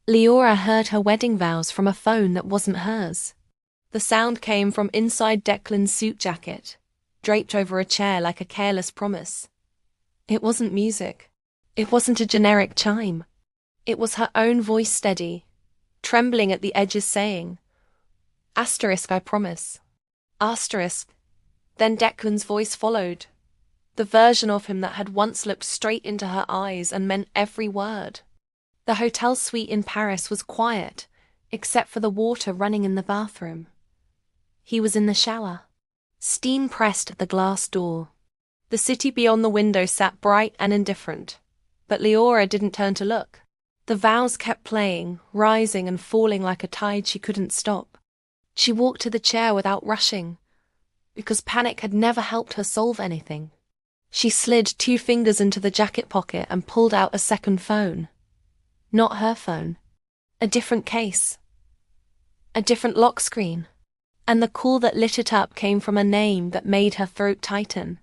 Leora heard her wedding vows from a phone that wasn't hers. The sound came from inside Declan's suit jacket, draped over a chair like a careless promise. It wasn't music. It wasn't a generic chime. It was her own voice, steady, trembling at the edges, saying, "Asterisk, I promise." Asterisk. Then Declan's voice followed, the version of him that had once looked straight into her eyes and meant every word. The hotel suite in Paris was quiet, except for the water running in the bathroom. He was in the shower. Steam pressed at the glass door. The city beyond the window sat bright and indifferent, but Leora didn't turn to look. The vows kept playing, rising and falling like a tide she couldn't stop. She walked to the chair without rushing, because panic had never helped her solve anything. She slid 2 fingers into the jacket pocket and pulled out a second phone. Not her phone. A different case. A different lock screen. And the call that lit it up came from a name that made her throat tighten.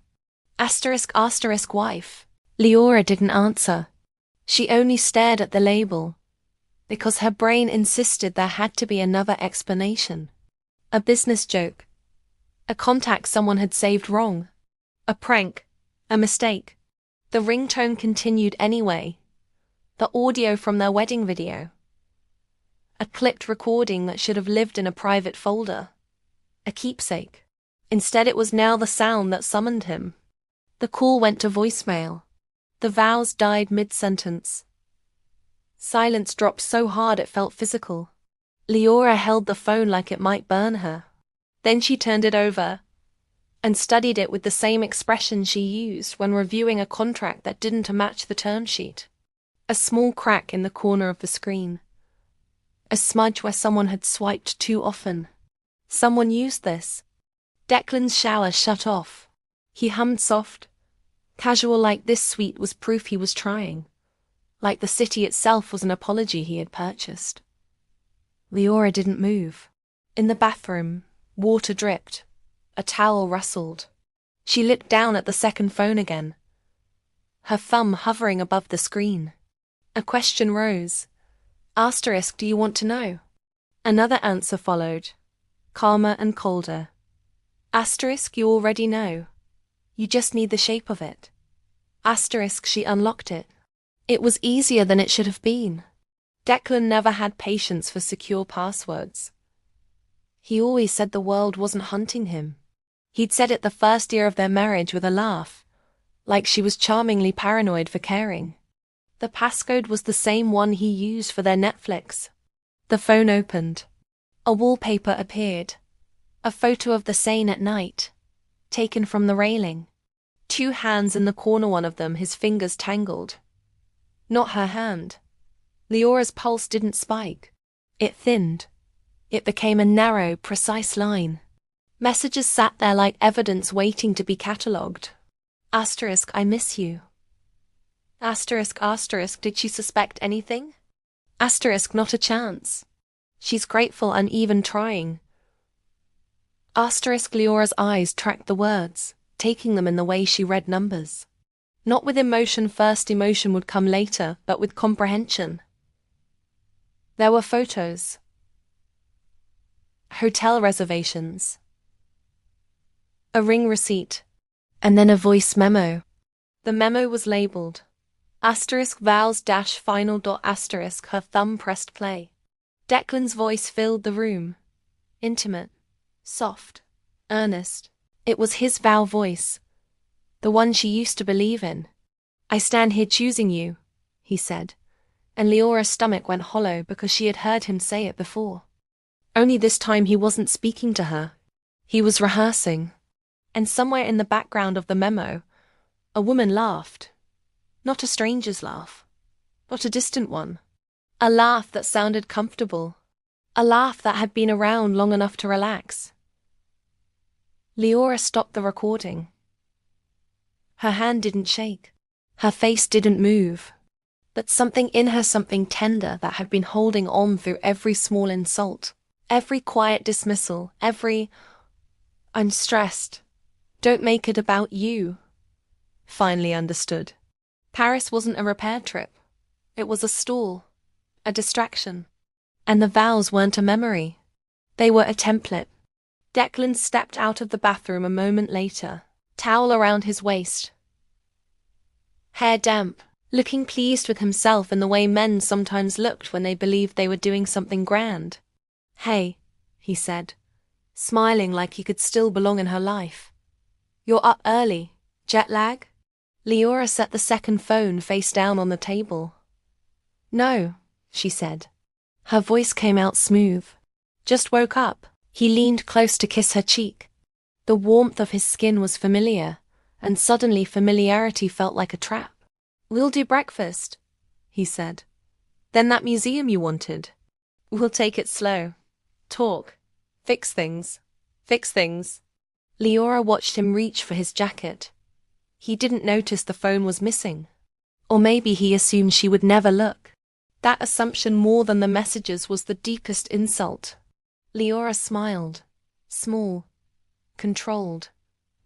Asterisk asterisk wife. Leora didn't answer. She only stared at the label, because her brain insisted there had to be another explanation. A business joke. A contact someone had saved wrong. A prank. A mistake. The ringtone continued anyway. The audio from their wedding video. A clipped recording that should have lived in a private folder. A keepsake. Instead, it was now the sound that summoned him. The call went to voicemail. The vows died mid-sentence. Silence dropped so hard it felt physical. Leora held the phone like it might burn her. Then she turned it over and studied it with the same expression she used when reviewing a contract that didn't match the term sheet. A small crack in the corner of the screen. A smudge where someone had swiped too often. Someone used this. Declan's shower shut off. He hummed soft, casual, like this suite was proof he was trying. Like the city itself was an apology he had purchased. Leora didn't move. In the bathroom, water dripped. A towel rustled. She looked down at the second phone again, her thumb hovering above the screen. A question rose. Asterisk, do you want to know? Another answer followed, calmer and colder. Asterisk, you already know. You just need the shape of it. Asterisk, she unlocked it. It was easier than it should have been. Declan never had patience for secure passwords. He always said the world wasn't hunting him. He'd said it the first year of their marriage with a laugh, like she was charmingly paranoid for caring. The passcode was the same one he used for their Netflix. The phone opened. A wallpaper appeared. A photo of the Seine at night, taken from the railing. 2 hands in the corner, one of them, his fingers tangled. Not her hand. Leora's pulse didn't spike. It thinned. It became a narrow, precise line. Messages sat there like evidence waiting to be catalogued. Asterisk, I miss you. Asterisk, asterisk, did she suspect anything? Asterisk, not a chance. She's grateful and even trying. Asterisk, Leora's eyes tracked the words, taking them in the way she read numbers. Not with emotion first, emotion would come later, but with comprehension. There were photos. Hotel reservations. A ring receipt. And then a voice memo. The memo was labeled. Asterisk vows dash final dot asterisk. Her thumb pressed play. Declan's voice filled the room. Intimate. Soft. Earnest. It was his vow voice. The one she used to believe in. I stand here choosing you, he said, and Leora's stomach went hollow because she had heard him say it before. Only this time he wasn't speaking to her. He was rehearsing. And somewhere in the background of the memo, a woman laughed. Not a stranger's laugh. Not a distant one. A laugh that sounded comfortable. A laugh that had been around long enough to relax. Leora stopped the recording. Her hand didn't shake. Her face didn't move. But something in her, something tender that had been holding on through every small insult, every quiet dismissal, every, I'm stressed. Don't make it about you. Finally understood. Paris wasn't a repair trip. It was a stall. a distraction. And the vows weren't a memory. They were a template. Declan stepped out of the bathroom a moment later, towel around his waist. Hair damp, looking pleased with himself in the way men sometimes looked when they believed they were doing something grand. "Hey," he said, smiling like he could still belong in her life. "You're up early. Jet lag?" Leora set the second phone face down on the table. "No," she said. Her voice came out smooth. "Just woke up." He leaned close to kiss her cheek. The warmth of his skin was familiar, and suddenly familiarity felt like a trap. "We'll do breakfast," he said. "Then that museum you wanted. We'll take it slow. Talk. Fix things. Fix things." Leora watched him reach for his jacket. He didn't notice the phone was missing. Or maybe he assumed she would never look. That assumption more than the messages was the deepest insult. Leora smiled. Small. Controlled.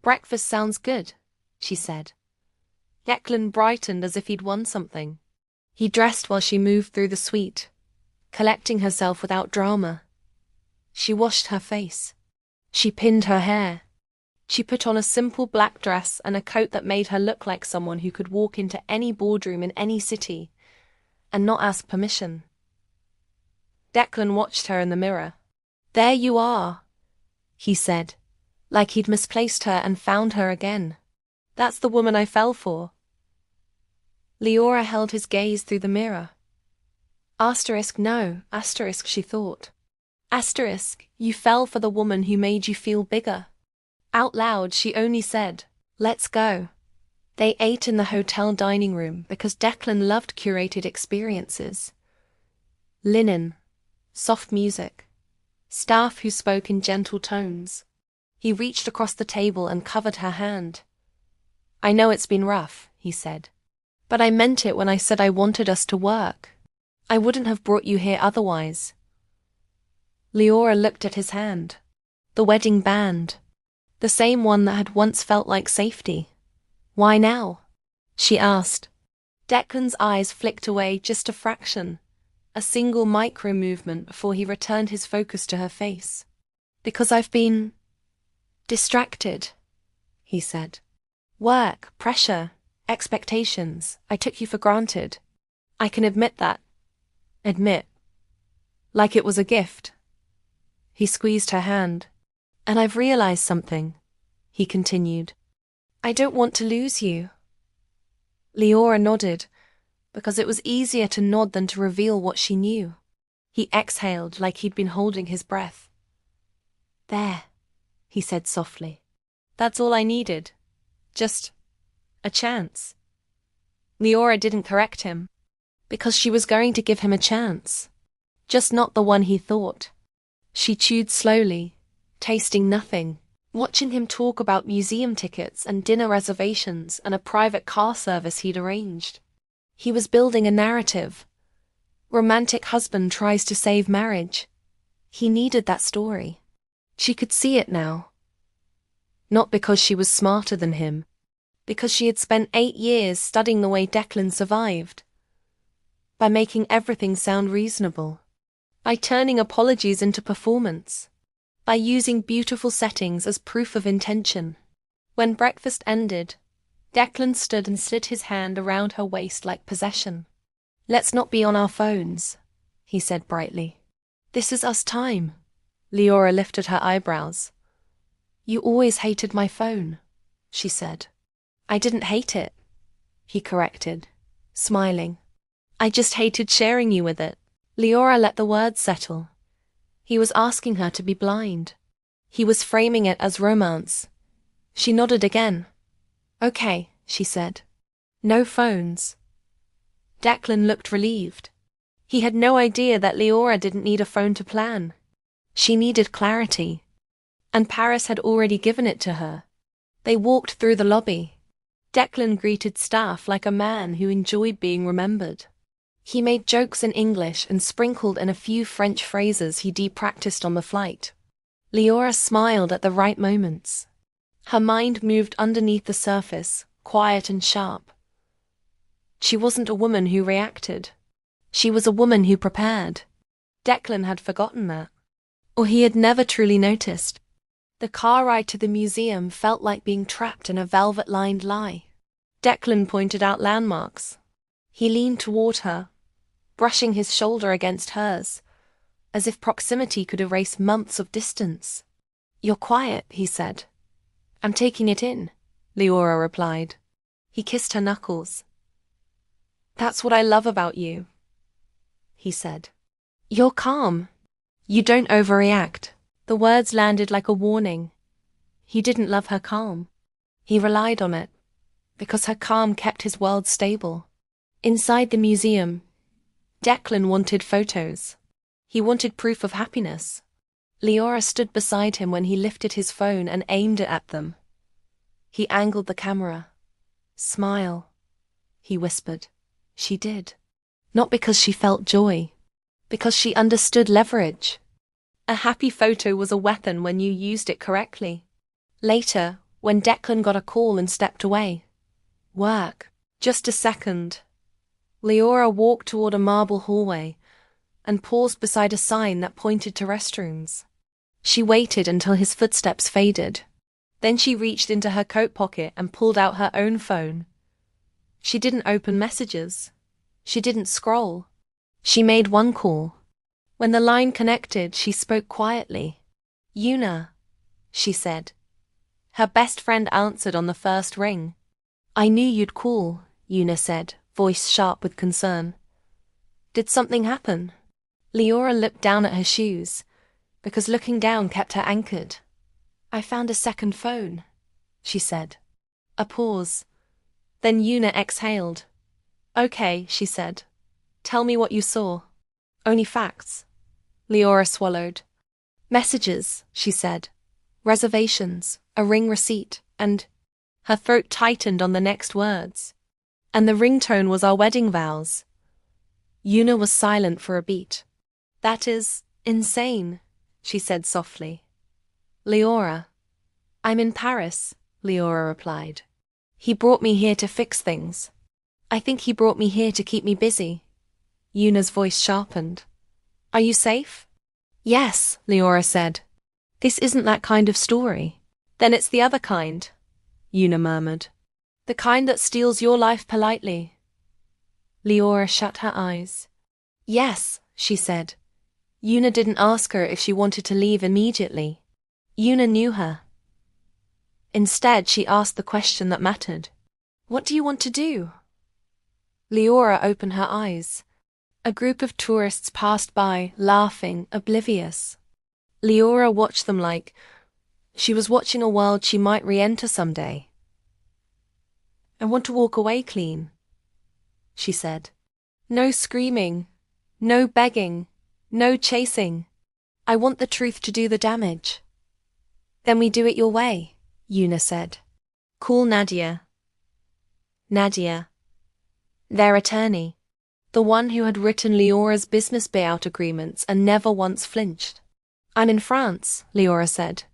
"Breakfast sounds good," she said. Declan brightened as if he'd won something. He dressed while she moved through the suite, collecting herself without drama. She washed her face. She pinned her hair. She put on a simple black dress and a coat that made her look like someone who could walk into any boardroom in any city and not ask permission. Declan watched her in the mirror. "There you are," he said, like he'd misplaced her and found her again. "That's the woman I fell for." Leora held his gaze through the mirror. No, she thought. You fell for the woman who made you feel bigger. Out loud, she only said, "Let's go." They ate in the hotel dining room because Declan loved curated experiences. Linen, soft music, staff who spoke in gentle tones. He reached across the table and covered her hand. "I know it's been rough," he said. "But I meant it when I said I wanted us to work. I wouldn't have brought you here otherwise." Leora looked at his hand. The wedding band. The same one that had once felt like safety. "Why now?" she asked. Declan's eyes flicked away just a fraction, a single micro-movement before he returned his focus to her face. "Because I've been distracted," he said. "Work, pressure, expectations. I took you for granted. I can admit that. Admit. Like it was a gift." He squeezed her hand. "And I've realized something," he continued. "I don't want to lose you." Leora nodded, because it was easier to nod than to reveal what she knew. He exhaled like he'd been holding his breath. "There," he said softly. "That's all I needed. Just a chance." Leora didn't correct him, because she was going to give him a chance. Just not the one he thought. She chewed slowly, tasting nothing, watching him talk about museum tickets and dinner reservations and a private car service he'd arranged. He was building a narrative. Romantic husband tries to save marriage. He needed that story. She could see it now. Not because she was smarter than him, because she had spent 8 years studying the way Declan survived. By making everything sound reasonable. By turning apologies into performance. By using beautiful settings as proof of intention. When breakfast ended, Declan stood and slid his hand around her waist like possession. "Let's not be on our phones," he said brightly. "This is us time." Leora lifted her eyebrows. "You always hated my phone," she said. "I didn't hate it," he corrected, smiling. "I just hated sharing you with it." Leora let the words settle. He was asking her to be blind. He was framing it as romance. She nodded again. "Okay," she said. "No phones." Declan looked relieved. He had no idea that Leora didn't need a phone to plan. She needed clarity. And Paris had already given it to her. They walked through the lobby. Declan greeted staff like a man who enjoyed being remembered. He made jokes in English and sprinkled in a few French phrases he de-practiced on the flight. Leora smiled at the right moments. Her mind moved underneath the surface, quiet and sharp. She wasn't a woman who reacted. She was a woman who prepared. Declan had forgotten that. Or he had never truly noticed. The car ride to the museum felt like being trapped in a velvet-lined lie. Declan pointed out landmarks. He leaned toward her, brushing his shoulder against hers, as if proximity could erase months of distance. "You're quiet," he said. "I'm taking it in," Leora replied. He kissed her knuckles. "That's what I love about you," he said. "You're calm. You don't overreact." The words landed like a warning. He didn't love her calm. He relied on it, because her calm kept his world stable. Inside the museum, Declan wanted photos. He wanted proof of happiness. Leora stood beside him when he lifted his phone and aimed it at them. He angled the camera. "Smile," he whispered. She did. Not because she felt joy, because she understood leverage. A happy photo was a weapon when you used it correctly. Later, when Declan got a call and stepped away. "Work." "Just a second." Leora walked toward a marble hallway and paused beside a sign that pointed to restrooms. She waited until his footsteps faded. Then she reached into her coat pocket and pulled out her own phone. She didn't open messages. She didn't scroll. She made one call. When the line connected, she spoke quietly. "Una," she said. Her best friend answered on the first ring. "I knew you'd call," Una said, voice sharp with concern. "Did something happen?" Leora looked down at her shoes, because looking down kept her anchored. "I found a second phone," she said. A pause. Then Una exhaled. "Okay," she said. "Tell me what you saw." "Only facts." Leora swallowed. "Messages," she said. "Reservations, a ring receipt, and—" Her throat tightened on the next words. "And the ringtone was our wedding vows." Una was silent for a beat. "That is insane," she said softly. "Leora." "I'm in Paris," Leora replied. "He brought me here to fix things. I think he brought me here to keep me busy." Una's voice sharpened. "Are you safe?" "Yes," Leora said. "This isn't that kind of story." "Then it's the other kind," Una murmured. "The kind that steals your life politely." Leora shut her eyes. "Yes," she said. Una didn't ask her if she wanted to leave immediately. Una knew her. Instead, she asked the question that mattered. "What do you want to do?" Leora opened her eyes. A group of tourists passed by, laughing, oblivious. Leora watched them like she was watching a world she might re-enter someday. "I want to walk away clean," she said. "No screaming, no begging, no chasing. I want the truth to do the damage." "Then we do it your way," Una said. "Call Nadia." Nadia. Their attorney. The one who had written Leora's business buyout agreements and never once flinched. "I'm in France," Leora said.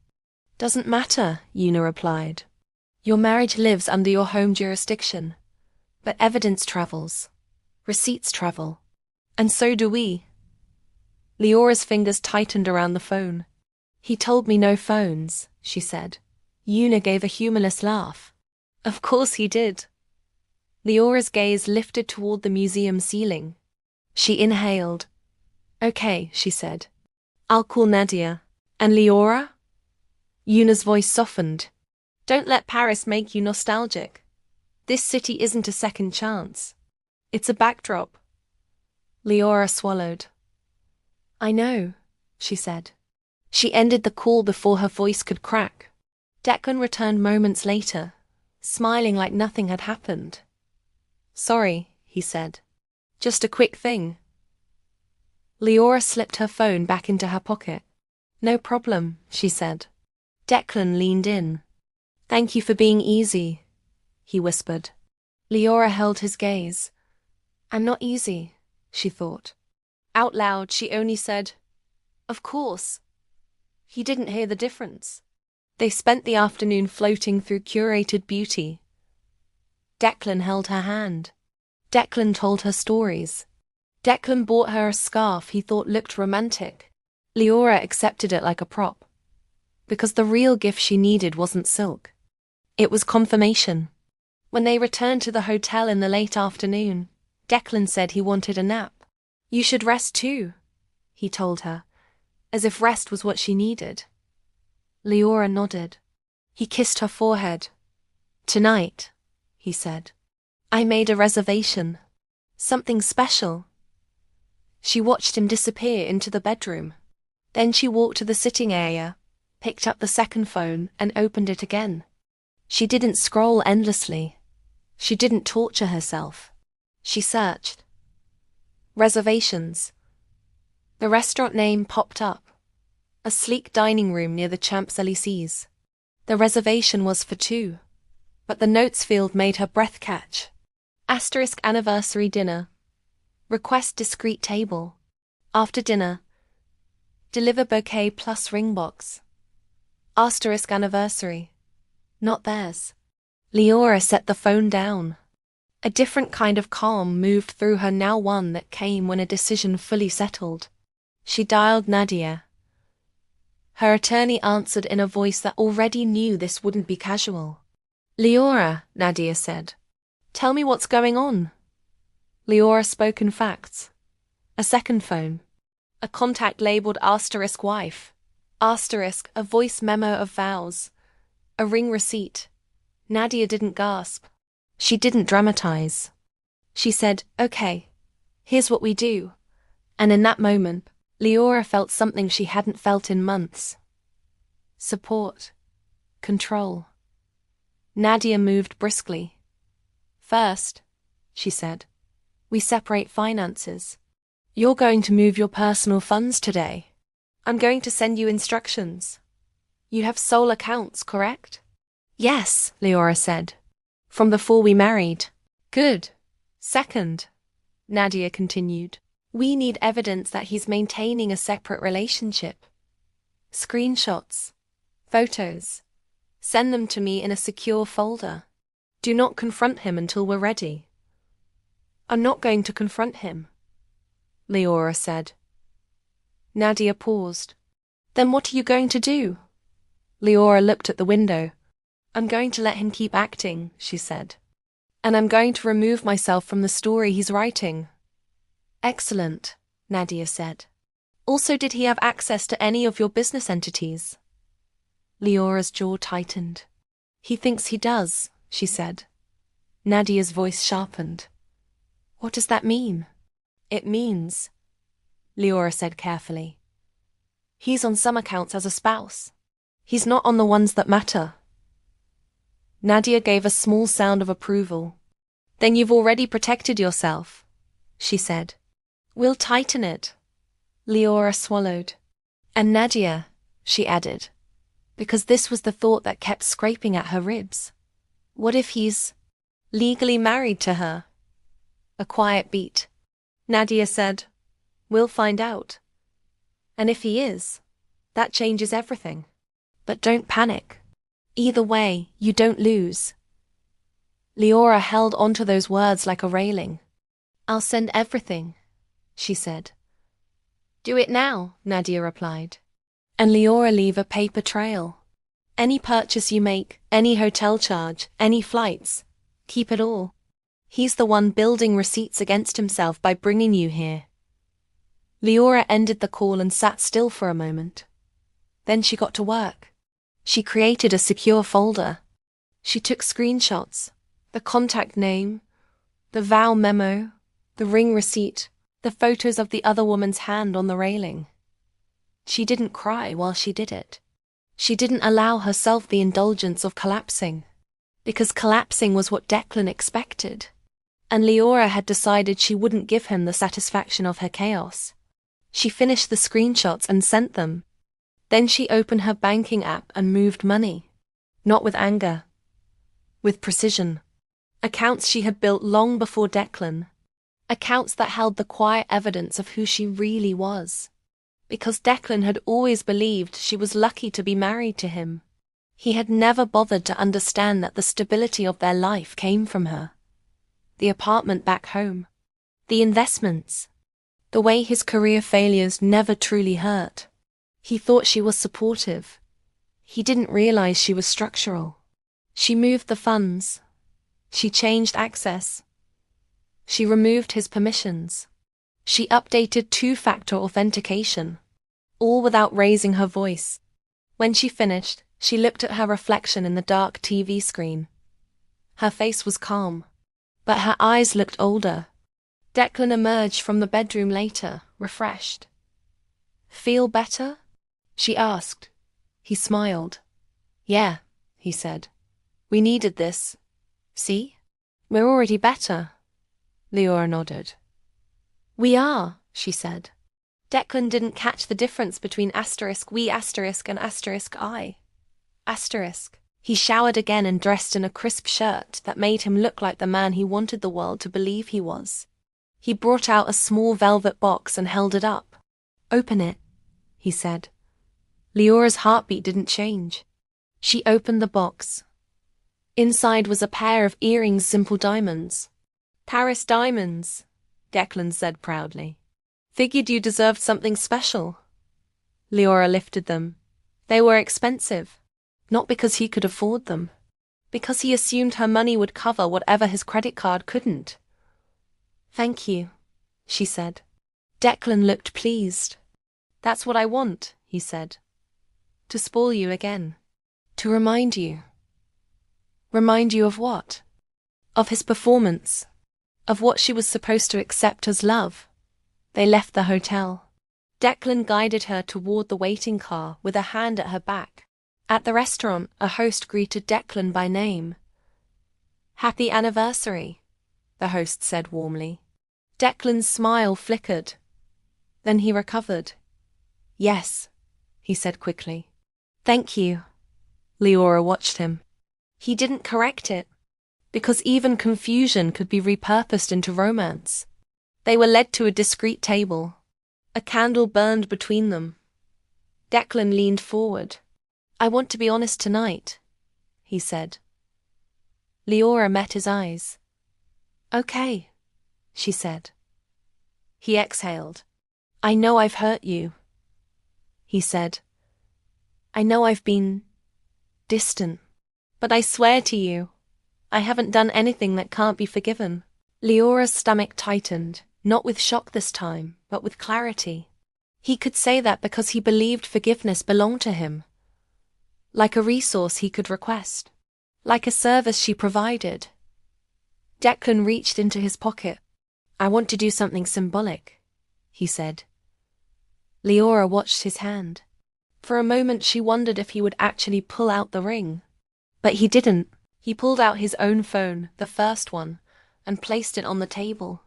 "Doesn't matter," Una replied. "Your marriage lives under your home jurisdiction. But evidence travels. Receipts travel. And so do we." Leora's fingers tightened around the phone. "He told me no phones," she said. Una gave a humorless laugh. "Of course he did." Leora's gaze lifted toward the museum ceiling. She inhaled. "Okay," she said. "I'll call Nadia. And Leora?" Una's voice softened. "Don't let Paris make you nostalgic. This city isn't a second chance. It's a backdrop." Leora swallowed. "I know," she said. She ended the call before her voice could crack. Declan returned moments later, smiling like nothing had happened. "Sorry," he said. "Just a quick thing." Leora slipped her phone back into her pocket. "No problem," she said. Declan leaned in. "Thank you for being easy," he whispered. Leora held his gaze. "I'm not easy," she thought. Out loud, she only said, "Of course." He didn't hear the difference. They spent the afternoon floating through curated beauty. Declan held her hand. Declan told her stories. Declan bought her a scarf he thought looked romantic. Leora accepted it like a prop. Because the real gift she needed wasn't silk. It was confirmation. When they returned to the hotel in the late afternoon, Declan said he wanted a nap. "You should rest too," he told her, as if rest was what she needed. Leora nodded. He kissed her forehead. "Tonight," he said, "I made a reservation. Something special." She watched him disappear into the bedroom. Then she walked to the sitting area, picked up the second phone and opened it again. She didn't scroll endlessly. She didn't torture herself. She searched. Reservations. The restaurant name popped up. A sleek dining room near the Champs-Élysées. The reservation was for two, but the notes field made her breath catch. Asterisk anniversary dinner. Request discreet table. After dinner. Deliver bouquet plus ring box. Asterisk anniversary. Not theirs. Leora set the phone down. A different kind of calm moved through her, now one that came when a decision fully settled. She dialed Nadia. Her attorney answered in a voice that already knew this wouldn't be casual. "Leora," Nadia said. "Tell me what's going on." Leora spoke in facts. A second phone. A contact labeled asterisk wife. Asterisk, a voice memo of Vows. A ring receipt. Nadia didn't gasp. She didn't dramatize. She said, "Okay, here's what we do." And in that moment, Leora felt something she hadn't felt in months. Support. Control. Nadia moved briskly. "First," she said, "we separate finances. You're going to move your personal funds today. I'm going to send you instructions. You have sole accounts, correct?" "Yes," Leora said. "From before we married." "Good. Second," Nadia continued, "we need evidence that he's maintaining a separate relationship. Screenshots. Photos. Send them to me in a secure folder. Do not confront him until we're ready." "I'm not going to confront him," Leora said. Nadia paused. "Then what are you going to do?" Leora looked at the window. "I'm going to let him keep acting," she said. "And I'm going to remove myself from the story he's writing." "Excellent," Nadia said. "Also, did he have access to any of your business entities?" Leora's jaw tightened. "He thinks he does," she said. Nadia's voice sharpened. "What does that mean?" "It means," Leora said carefully, "he's on some accounts as a spouse. He's not on the ones that matter." Nadia gave a small sound of approval. "Then you've already protected yourself," she said. "We'll tighten it." Leora swallowed. "And Nadia," she added, because this was the thought that kept scraping at her ribs. "What if he's legally married to her?" A quiet beat. Nadia said, "We'll find out. And if he is, that changes everything. But don't panic. Either way, you don't lose." Leora held onto those words like a railing. "I'll send everything," she said. "Do it now," Nadia replied. "And Leora leave a paper trail. Any purchase you make, any hotel charge, any flights, keep it all. He's the one building receipts against himself by bringing you here." Leora ended the call and sat still for a moment. Then she got to work. She created a secure folder. She took screenshots, the contact name, the vow memo, the ring receipt, the photos of the other woman's hand on the railing. She didn't cry while she did it. She didn't allow herself the indulgence of collapsing, because collapsing was what Declan expected. And Leora had decided she wouldn't give him the satisfaction of her chaos. She finished the screenshots and sent them. Then she opened her banking app and moved money. Not with anger. With precision. Accounts she had built long before Declan. Accounts that held the quiet evidence of who she really was. Because Declan had always believed she was lucky to be married to him. He had never bothered to understand that the stability of their life came from her. The apartment back home. The investments. The way his career failures never truly hurt. He thought she was supportive. He didn't realize she was structural. She moved the funds. She changed access. She removed his permissions. She updated two-factor authentication, all without raising her voice. When she finished, she looked at her reflection in the dark TV screen. Her face was calm, but her eyes looked older. Declan emerged from the bedroom later, refreshed. "Feel better?" she asked. He smiled. "Yeah," he said. "We needed this. See? We're already better." Leora nodded. "We are," she said. Declan didn't catch the difference between *we* and *I*. He showered again and dressed in a crisp shirt that made him look like the man he wanted the world to believe he was. He brought out a small velvet box and held it up. "Open it," he said. Leora's heartbeat didn't change. She opened the box. Inside was a pair of earrings, simple diamonds. "Paris diamonds," Declan said proudly. "Figured you deserved something special." Leora lifted them. They were expensive, not because he could afford them, because he assumed her money would cover whatever his credit card couldn't. "Thank you," she said. Declan looked pleased. "That's what I want," he said. "To spoil you again. To remind you." Remind you of what? Of his performance. Of what she was supposed to accept as love. They left the hotel. Declan guided her toward the waiting car with a hand at her back. At the restaurant, a host greeted Declan by name. "Happy anniversary," the host said warmly. Declan's smile flickered. Then he recovered. "Yes," he said quickly. "Thank you." Leora watched him. He didn't correct it, because even confusion could be repurposed into romance. They were led to a discreet table. A candle burned between them. Declan leaned forward. "I want to be honest tonight," he said. Leora met his eyes. "Okay," she said. He exhaled. "I know I've hurt you," he said. "I know I've been distant, but I swear to you, I haven't done anything that can't be forgiven." Leora's stomach tightened, not with shock this time, but with clarity. He could say that because he believed forgiveness belonged to him. Like a resource he could request. Like a service she provided. Declan reached into his pocket. "I want to do something symbolic," he said. Leora watched his hand. For a moment she wondered if he would actually pull out the ring. But he didn't. He pulled out his own phone, the first one, and placed it on the table.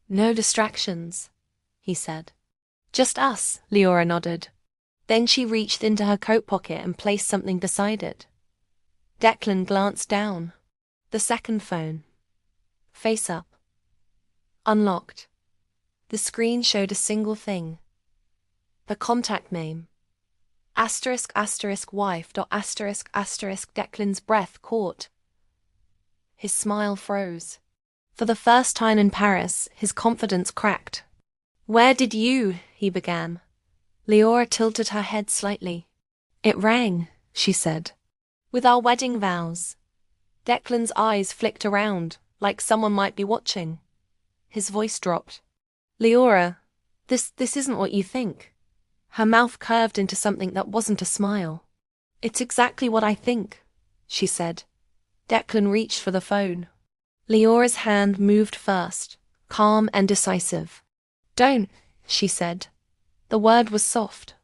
"No distractions," he said. "Just us," Leora nodded. Then she reached into her coat pocket and placed something beside it. Declan glanced down. The second phone. Face up. Unlocked. The screen showed a single thing. The contact name. **wife. Declan's breath caught. His smile froze. For the first time in Paris, his confidence cracked. "Where did you?" he began. Leora tilted her head slightly. "It rang," she said. "With our wedding vows." Declan's eyes flicked around, like someone might be watching. His voice dropped. "Leora, this isn't what you think." Her mouth curved into something that wasn't a smile. "It's exactly what I think," she said. Declan reached for the phone. Leora's hand moved first, calm and decisive. "Don't," she said. The word was soft,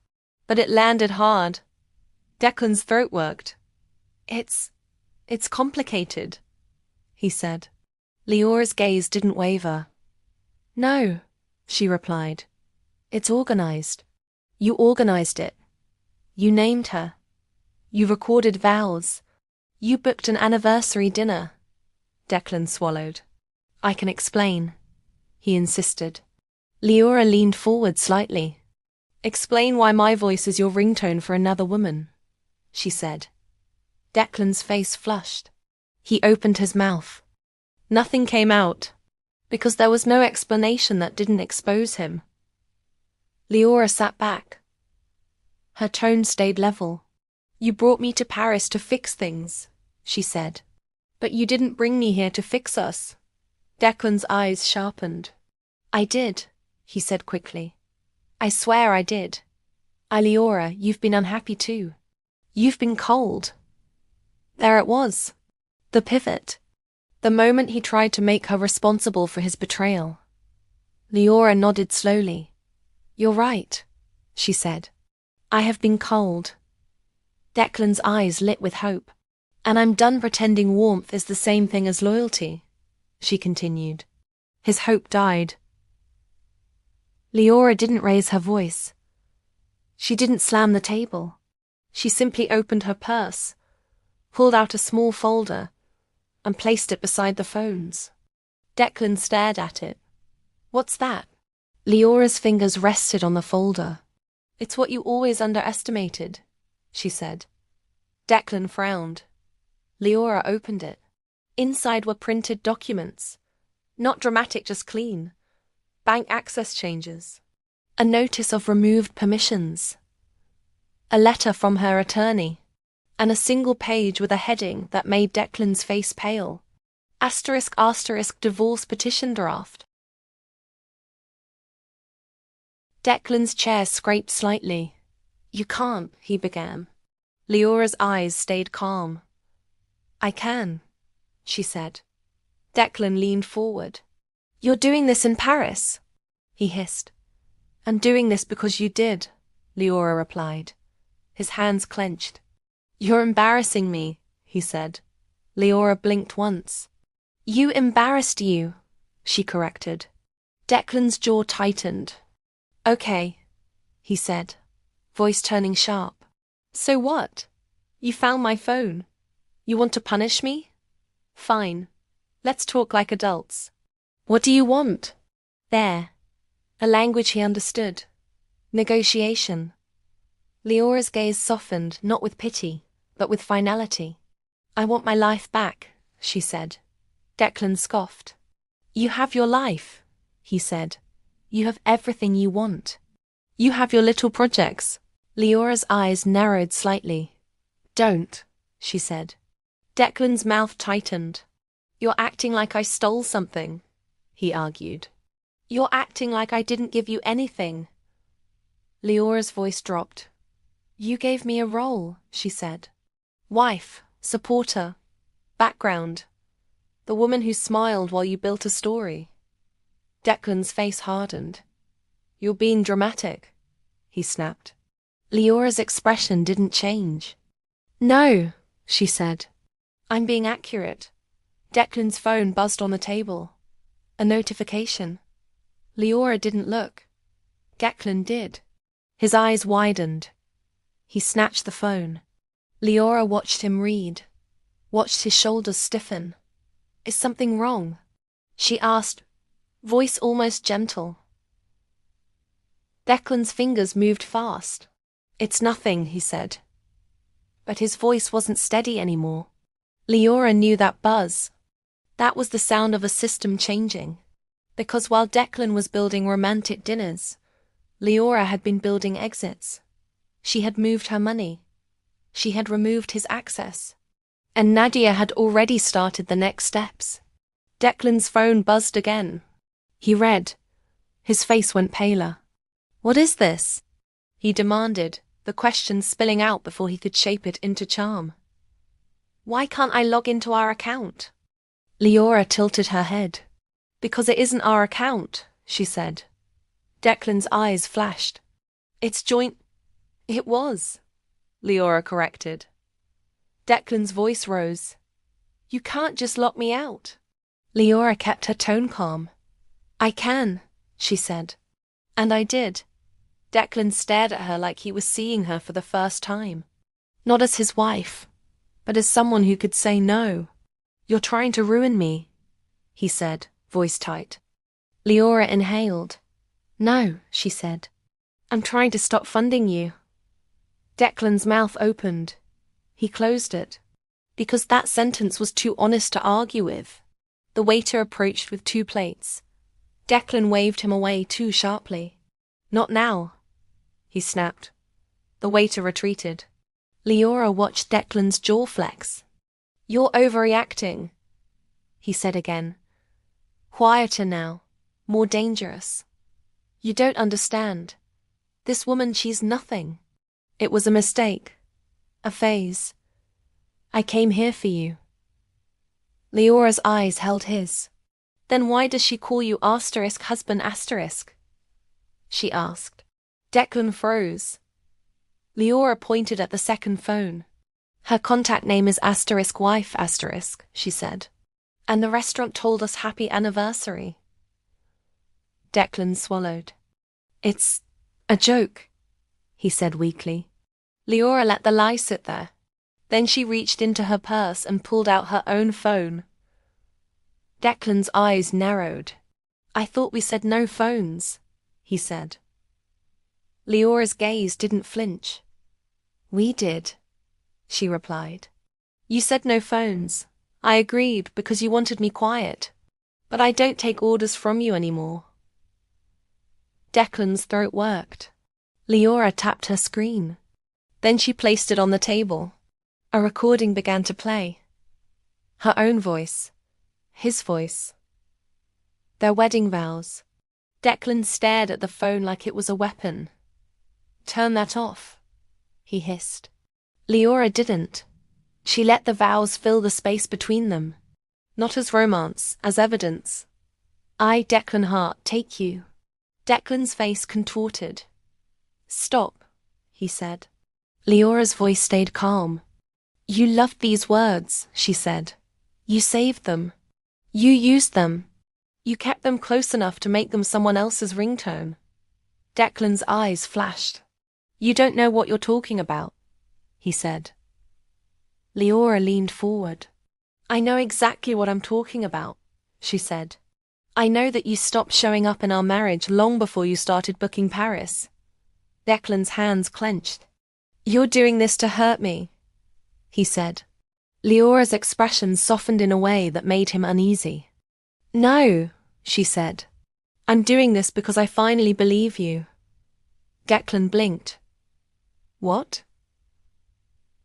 but it landed hard. Declan's throat worked. It's complicated," he said. Leora's gaze didn't waver. "No," she replied. "It's organized. You organized it. You named her. You recorded vows. You booked an anniversary dinner." Declan swallowed. "I can explain," he insisted. Leora leaned forward slightly. "Explain why my voice is your ringtone for another woman," she said. Declan's face flushed. He opened his mouth. Nothing came out. because there was no explanation that didn't expose him. Leora sat back. Her tone stayed level. "You brought me to Paris to fix things," she said. "But you didn't bring me here to fix us." Declan's eyes sharpened. "I did," he said quickly. "I swear I did. Leora, you've been unhappy too. You've been cold." There it was. The pivot. The moment he tried to make her responsible for his betrayal. Leora nodded slowly. "You're right," she said. "I have been cold." Declan's eyes lit with hope. "And I'm done pretending warmth is the same thing as loyalty," she continued. His hope died. Leora didn't raise her voice. She didn't slam the table. She simply opened her purse, pulled out a small folder, and placed it beside the phones. Declan stared at it. "What's that?" Leora's fingers rested on the folder. "It's what you always underestimated," she said. Declan frowned. Leora opened it. Inside were printed documents. Not dramatic, just clean. Bank access changes. A notice of removed permissions. A letter from her attorney. And a single page with a heading that made Declan's face pale. *** divorce petition draft. Declan's chair scraped slightly. "You can't," he began. Leora's eyes stayed calm. "I can," she said. Declan leaned forward. "You're doing this in Paris?" he hissed. "I'm doing this because you did," Leora replied. His hands clenched. "You're embarrassing me," he said. Leora blinked once. "You embarrassed you," she corrected. Declan's jaw tightened. "Okay," he said, voice turning sharp. "So what? You found my phone. You want to punish me? Fine. Let's talk like adults. What do you want?" There. A language he understood. Negotiation. Leora's gaze softened, not with pity, but with finality. "I want my life back," she said. Declan scoffed. "You have your life," he said. "You have everything you want. You have your little projects." Leora's eyes narrowed slightly. "Don't," she said. Declan's mouth tightened. "You're acting like I stole something," he argued. "You're acting like I didn't give you anything." Leora's voice dropped. "You gave me a role," she said. "Wife, supporter, background. The woman who smiled while you built a story." Declan's face hardened. "You're being dramatic," he snapped. Leora's expression didn't change. "No," she said. "I'm being accurate." Declan's phone buzzed on the table. A notification. Leora didn't look. Declan did. His eyes widened. He snatched the phone. Leora watched him read, watched his shoulders stiffen. "Is something wrong?" she asked, voice almost gentle. Declan's fingers moved fast. "It's nothing," he said. But his voice wasn't steady anymore. Leora knew that buzz. That was the sound of a system changing. Because while Declan was building romantic dinners, Leora had been building exits. She had moved her money. She had removed his access. And Nadia had already started the next steps. Declan's phone buzzed again. He read. His face went paler. "What is this?" he demanded, the question spilling out before he could shape it into charm. "Why can't I log into our account?" Leora tilted her head. "Because it isn't our account," she said. Declan's eyes flashed. "It's joint—" "It was," Leora corrected. Declan's voice rose. "You can't just lock me out." Leora kept her tone calm. "I can," she said. "And I did." Declan stared at her like he was seeing her for the first time. Not as his wife, but as someone who could say no. "You're trying to ruin me," he said, voice tight. Leora inhaled. "No," she said. "I'm trying to stop funding you." Declan's mouth opened. He closed it. Because that sentence was too honest to argue with. The waiter approached with 2 plates. Declan waved him away too sharply. "Not now," he snapped. The waiter retreated. Leora watched Declan's jaw flex. "You're overreacting," he said again. "Quieter now. More dangerous. You don't understand. This woman, she's nothing. It was a mistake. A phase. I came here for you." Leora's eyes held his. "Then why does she call you *husband*?" she asked. Declan froze. Leora pointed at the second phone. "Her contact name is *wife*, she said. "And the restaurant told us happy anniversary." Declan swallowed. "It's a joke," he said weakly. Leora let the lie sit there. Then she reached into her purse and pulled out her own phone. Declan's eyes narrowed. "I thought we said no phones," he said. Leora's gaze didn't flinch. "We did," she replied. "You said no phones. I agreed because you wanted me quiet. But I don't take orders from you anymore." Declan's throat worked. Leora tapped her screen. Then she placed it on the table. A recording began to play. Her own voice. His voice. Their wedding vows. Declan stared at the phone like it was a weapon. "Turn that off," he hissed. Leora didn't. She let the vows fill the space between them. Not as romance, as evidence. "I, Declan Hart, take you." Declan's face contorted. "Stop," he said. Leora's voice stayed calm. "You loved these words," she said. "You saved them. You used them. You kept them close enough to make them someone else's ringtone." Declan's eyes flashed. "You don't know what you're talking about," he said. Leora leaned forward. "I know exactly what I'm talking about," she said. "I know that you stopped showing up in our marriage long before you started booking Paris." Declan's hands clenched. "You're doing this to hurt me," he said. Leora's expression softened in a way that made him uneasy. "No," she said. "I'm doing this because I finally believe you." Declan blinked. "What?"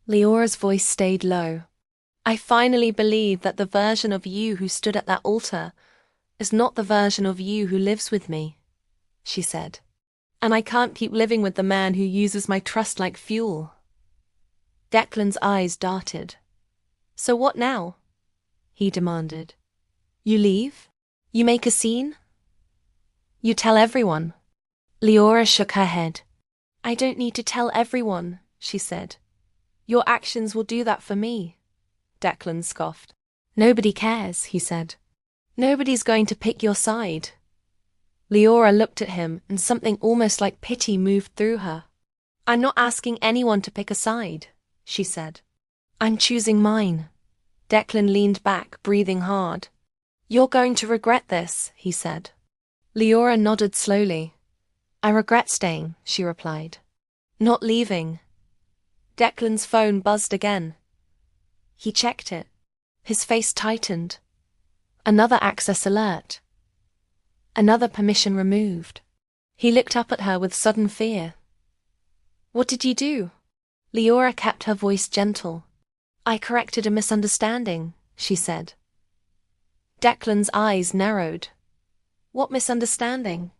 Leora's voice stayed low. "I finally believe that the version of you who stood at that altar is not the version of you who lives with me," she said. "And I can't keep living with the man who uses my trust like fuel." Declan's eyes darted. "So what now?" he demanded. "You leave? You make a scene? You tell everyone?" Leora shook her head. "I don't need to tell everyone," she said. "Your actions will do that for me." Declan scoffed. "Nobody cares," he said. "Nobody's going to pick your side." Leora looked at him, and something almost like pity moved through her. "I'm not asking anyone to pick a side," she said. "I'm choosing mine." Declan leaned back, breathing hard. "You're going to regret this," he said. Leora nodded slowly. "I regret staying," she replied. "Not leaving." Declan's phone buzzed again. He checked it. His face tightened. Another access alert. Another permission removed. He looked up at her with sudden fear. "What did you do?" Leora kept her voice gentle. "I corrected a misunderstanding," she said. Declan's eyes narrowed. "What misunderstanding?"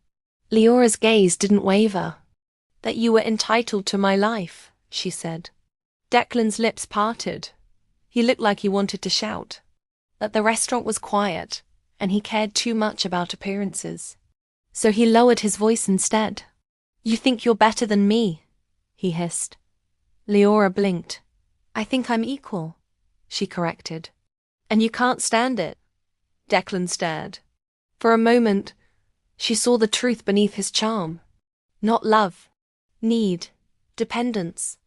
Leora's gaze didn't waver. "That you were entitled to my life," she said. Declan's lips parted. He looked like he wanted to shout. That the restaurant was quiet, and he cared too much about appearances. So he lowered his voice instead. "You think you're better than me," he hissed. Leora blinked. "I think I'm equal," she corrected. "And you can't stand it." Declan stared. For a moment, she saw the truth beneath his charm. Not love, need, dependence,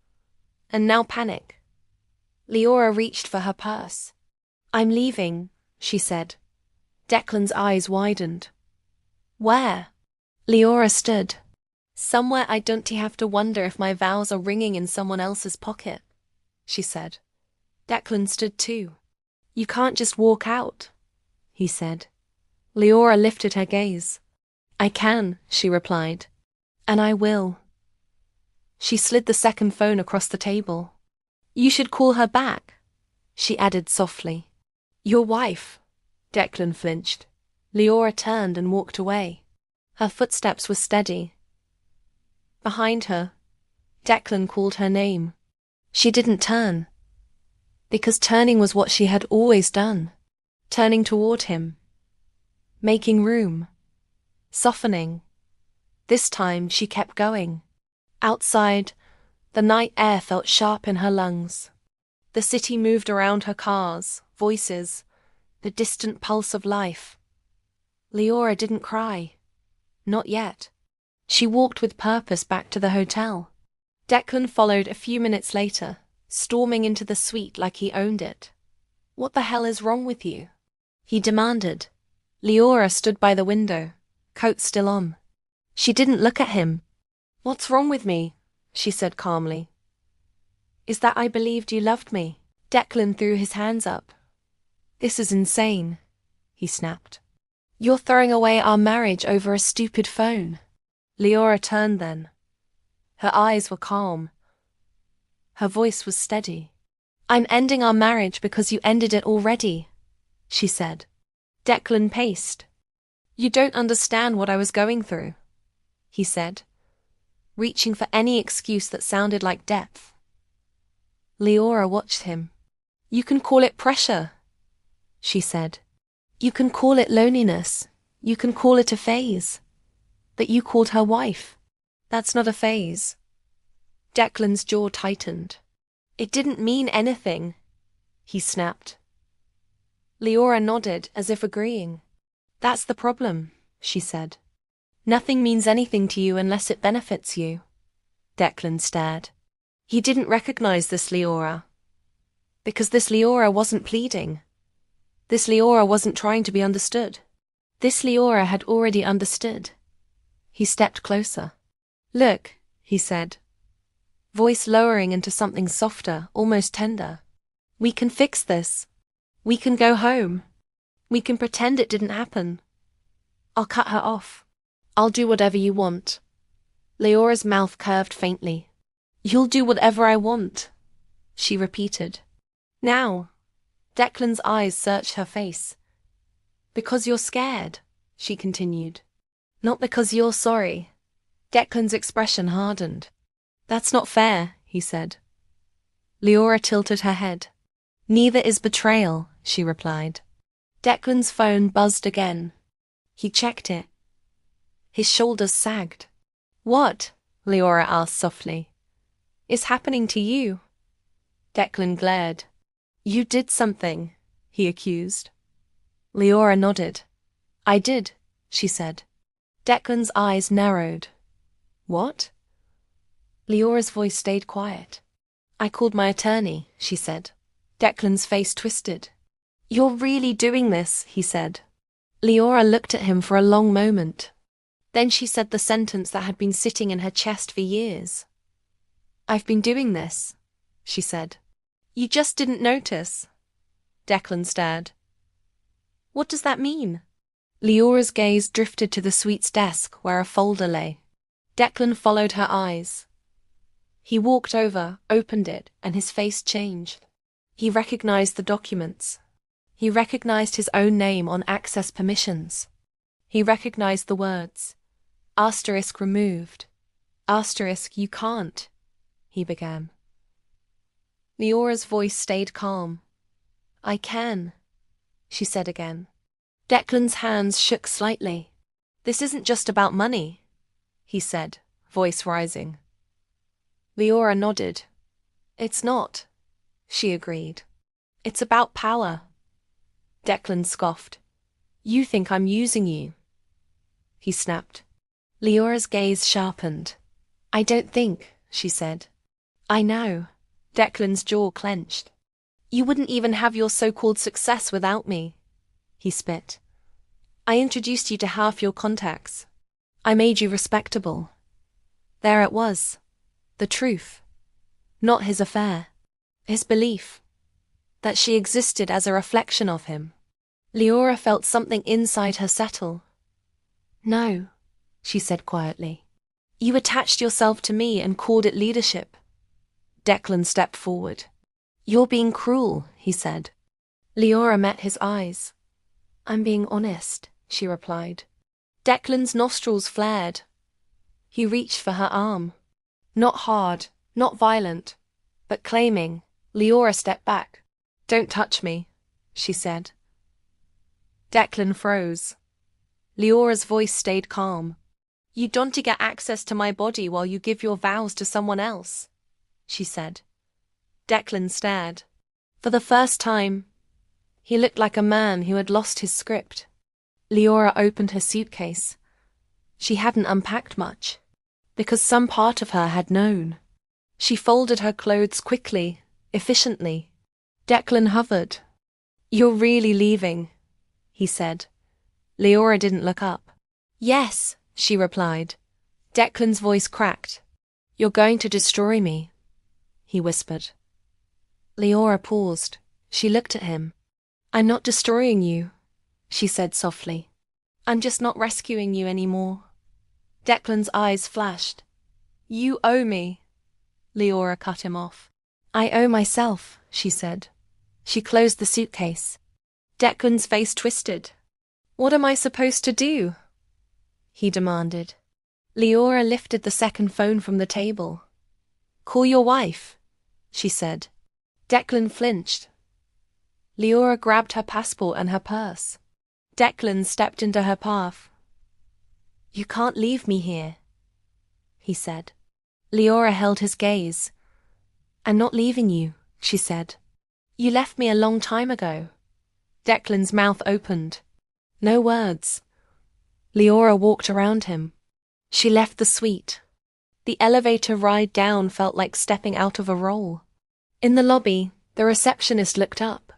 and now panic. Leora reached for her purse. "I'm leaving," she said. Declan's eyes widened. "Where?" Leora stood. "Somewhere I don't have to wonder if my vows are ringing in someone else's pocket," she said. Declan stood too. "You can't just walk out," he said. Leora lifted her gaze. I can, she replied. And I will. She slid the second phone across the table. You should call her back, she added softly. Your wife. Declan flinched. Leora turned and walked away. Her footsteps were steady. Behind her, Declan called her name. She didn't turn, because turning was what she had always done. Turning toward him. Making room. Softening. This time she kept going. Outside, the night air felt sharp in her lungs. The city moved around her, cars, voices, the distant pulse of life. Leora didn't cry. Not yet. She walked with purpose back to the hotel. Declan followed a few minutes later, storming into the suite like he owned it. What the hell is wrong with you? He demanded. Leora stood by the window, coat still on. She didn't look at him. What's wrong with me? She said calmly. Is that I believed you loved me? Declan threw his hands up. This is insane, he snapped. You're throwing away our marriage over a stupid phone. Leora turned then. Her eyes were calm. Her voice was steady. I'm ending our marriage because you ended it already, she said. Declan paced. You don't understand what I was going through, he said, reaching for any excuse that sounded like depth. Leora watched him. You can call it pressure, she said. You can call it loneliness. You can call it a phase. That you called her wife. That's not a phase. Declan's jaw tightened. It didn't mean anything, he snapped. Leora nodded as if agreeing. That's the problem, she said. Nothing means anything to you unless it benefits you. Declan stared. He didn't recognize this Leora. Because this Leora wasn't pleading. This Leora wasn't trying to be understood. This Leora had already understood. He stepped closer. Look, he said, voice lowering into something softer, almost tender. We can fix this. We can go home. We can pretend it didn't happen. I'll cut her off. I'll do whatever you want. Leora's mouth curved faintly. You'll do whatever I want, she repeated. Now. Declan's eyes searched her face. Because you're scared, she continued. Not because you're sorry. Declan's expression hardened. That's not fair, he said. Leora tilted her head. Neither is betrayal, she replied. Declan's phone buzzed again. He checked it. His shoulders sagged. What? Leora asked softly. Is happening to you? Declan glared. You did something, he accused. Leora nodded. I did, she said. Declan's eyes narrowed. What? Leora's voice stayed quiet. I called my attorney, she said. Declan's face twisted. You're really doing this, he said. Leora looked at him for a long moment. Then she said the sentence that had been sitting in her chest for years. I've been doing this, she said. You just didn't notice. Declan stared. What does that mean? Leora's gaze drifted to the suite's desk where a folder lay. Declan followed her eyes. He walked over, opened it, and his face changed. He recognized the documents. He recognized his own name on access permissions. He recognized the words. Asterisk removed. Asterisk you can't, he began. Leora's voice stayed calm. I can, she said again. Declan's hands shook slightly. This isn't just about money, he said, voice rising. Leora nodded. It's not, she agreed. It's about power. Declan scoffed. You think I'm using you? He snapped. Leora's gaze sharpened. I don't think, she said. I know. Declan's jaw clenched. You wouldn't even have your so-called success without me, he spit. I introduced you to half your contacts. I made you respectable. There it was. The truth. Not his affair. His belief. That she existed as a reflection of him. Leora felt something inside her settle. No, she said quietly. You attached yourself to me and called it leadership. Declan stepped forward. You're being cruel, he said. Leora met his eyes. I'm being honest, she replied. Declan's nostrils flared. He reached for her arm. Not hard, not violent, but claiming. Leora stepped back. Don't touch me, she said. Declan froze. Leora's voice stayed calm. You don't get access to my body while you give your vows to someone else, she said. Declan stared. For the first time, he looked like a man who had lost his script. Leora opened her suitcase. She hadn't unpacked much, because some part of her had known. She folded her clothes quickly, efficiently. Declan hovered. You're really leaving, he said. Leora didn't look up. Yes, she replied. Declan's voice cracked. You're going to destroy me, he whispered. Leora paused. She looked at him. I'm not destroying you, she said softly. I'm just not rescuing you anymore. Declan's eyes flashed. You owe me. Leora cut him off. I owe myself, she said. She closed the suitcase. Declan's face twisted. What am I supposed to do? He demanded. Leora lifted the second phone from the table. Call your wife, she said. Declan flinched. Leora grabbed her passport and her purse. Declan stepped into her path. You can't leave me here, he said. Leora held his gaze. I'm not leaving you, she said. You left me a long time ago. Declan's mouth opened. No words. Leora walked around him. She left the suite. The elevator ride down felt like stepping out of a role. In the lobby, the receptionist looked up.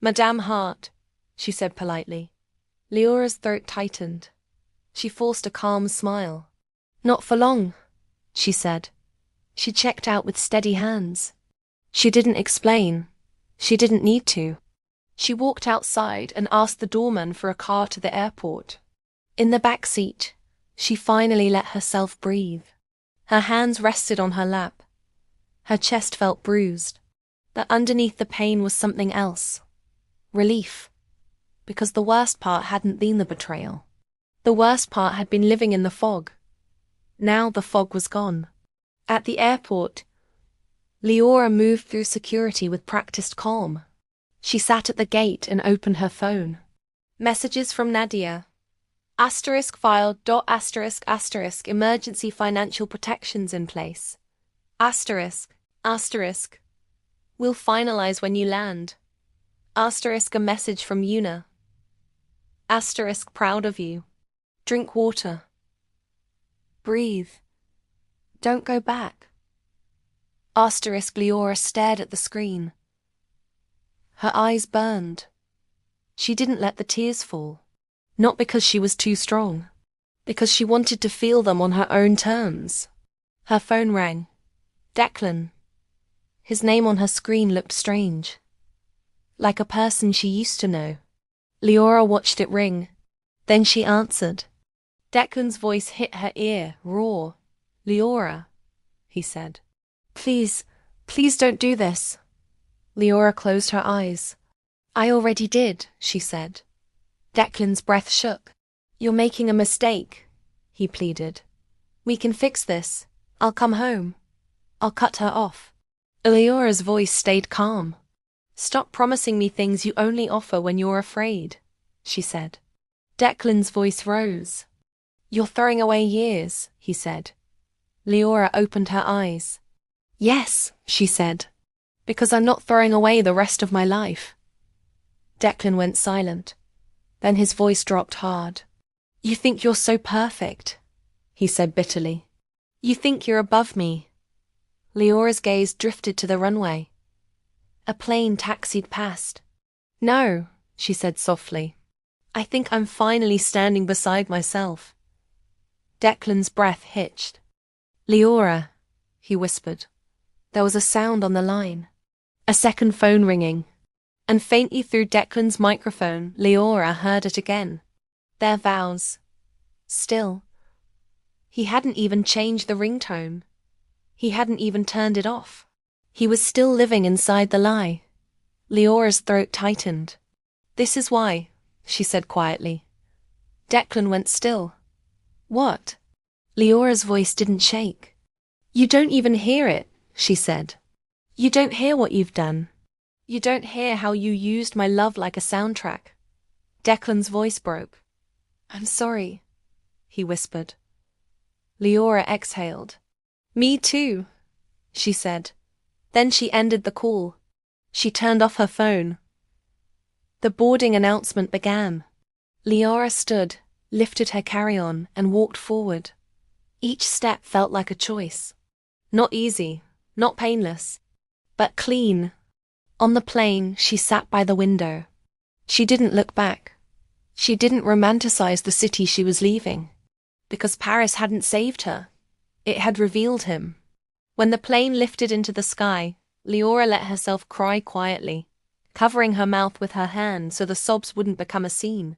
Madame Hart, she said politely. Leora's throat tightened. She forced a calm smile. Not for long, she said. She checked out with steady hands. She didn't explain. She didn't need to. She walked outside and asked the doorman for a car to the airport. In the back seat, she finally let herself breathe. Her hands rested on her lap. Her chest felt bruised. But underneath the pain was something else. Relief. Because the worst part hadn't been the betrayal. The worst part had been living in the fog. Now the fog was gone. At the airport, Leora moved through security with practiced calm. She sat at the gate and opened her phone. Messages from Nadia. *file. ***. Emergency financial protections in place. ***. We'll finalize when you land. *** A message from Yuna. *** Proud of you. Drink water. Breathe. Don't go back. *** Leora stared at the screen. Her eyes burned. She didn't let the tears fall. Not because she was too strong. Because she wanted to feel them on her own terms. Her phone rang. Declan. His name on her screen looked strange. Like a person she used to know. Leora watched it ring. Then she answered. Declan's voice hit her ear, raw. Leora, he said. Please don't do this. Leora closed her eyes. I already did, she said. Declan's breath shook. You're making a mistake, he pleaded. We can fix this. I'll come home. I'll cut her off. Leora's voice stayed calm. Stop promising me things you only offer when you're afraid, she said. Declan's voice rose. You're throwing away years, he said. Leora opened her eyes. Yes, she said, because I'm not throwing away the rest of my life. Declan went silent. Then his voice dropped hard. You think you're so perfect, he said bitterly. You think you're above me. Leora's gaze drifted to the runway. A plane taxied past. No, she said softly. I think I'm finally standing beside myself. Declan's breath hitched. Leora, he whispered. There was a sound on the line. A second phone ringing. And faintly through Declan's microphone, Leora heard it again. Their vows. Still. He hadn't even changed the ringtone. He hadn't even turned it off. He was still living inside the lie. Leora's throat tightened. This is why, she said quietly. Declan went still. What? Leora's voice didn't shake. You don't even hear it, she said. You don't hear what you've done. You don't hear how you used my love like a soundtrack. Declan's voice broke. I'm sorry, he whispered. Leora exhaled. Me too, she said. Then she ended the call. She turned off her phone. The boarding announcement began. Leora stood, lifted her carry-on, and walked forward. Each step felt like a choice. Not easy, not painless, but clean. On the plane, she sat by the window. She didn't look back. She didn't romanticize the city she was leaving. Because Paris hadn't saved her. It had revealed him. When the plane lifted into the sky, Leora let herself cry quietly, covering her mouth with her hand so the sobs wouldn't become a scene.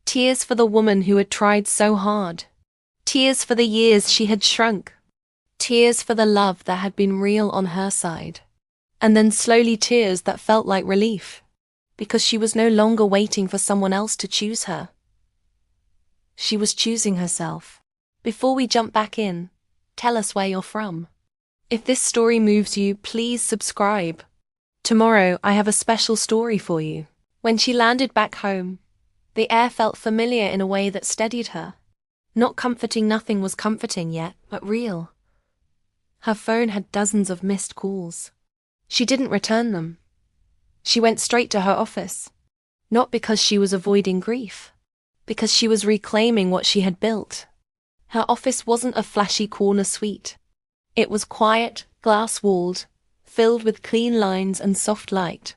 Tears for the woman who had tried so hard. Tears for the years she had shrunk. Tears for the love that had been real on her side. And then slowly tears that felt like relief, because she was no longer waiting for someone else to choose her. She was choosing herself. Before we jump back in, tell us where you're from. If this story moves you, please subscribe. Tomorrow I have a special story for you. When she landed back home, the air felt familiar in a way that steadied her. Not comforting, nothing was comforting yet, but real. Her phone had dozens of missed calls. She didn't return them. She went straight to her office. Not because she was avoiding grief, because she was reclaiming what she had built. Her office wasn't a flashy corner suite. It was quiet, glass-walled, filled with clean lines and soft light.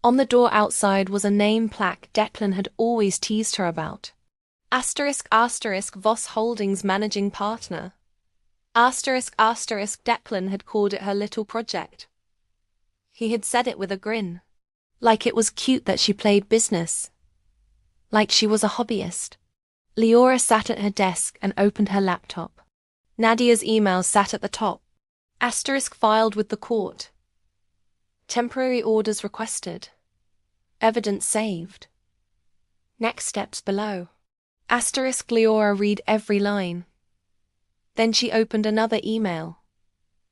On the door outside was a name plaque Declan had always teased her about. *** Voss Holdings managing partner. *** Declan had called it her little project. He had said it with a grin. Like it was cute that she played business. Like she was a hobbyist. Leora sat at her desk and opened her laptop. Nadia's email sat at the top. * filed with the court. Temporary orders requested. Evidence saved. Next steps below. Leora read every line. Then she opened another email.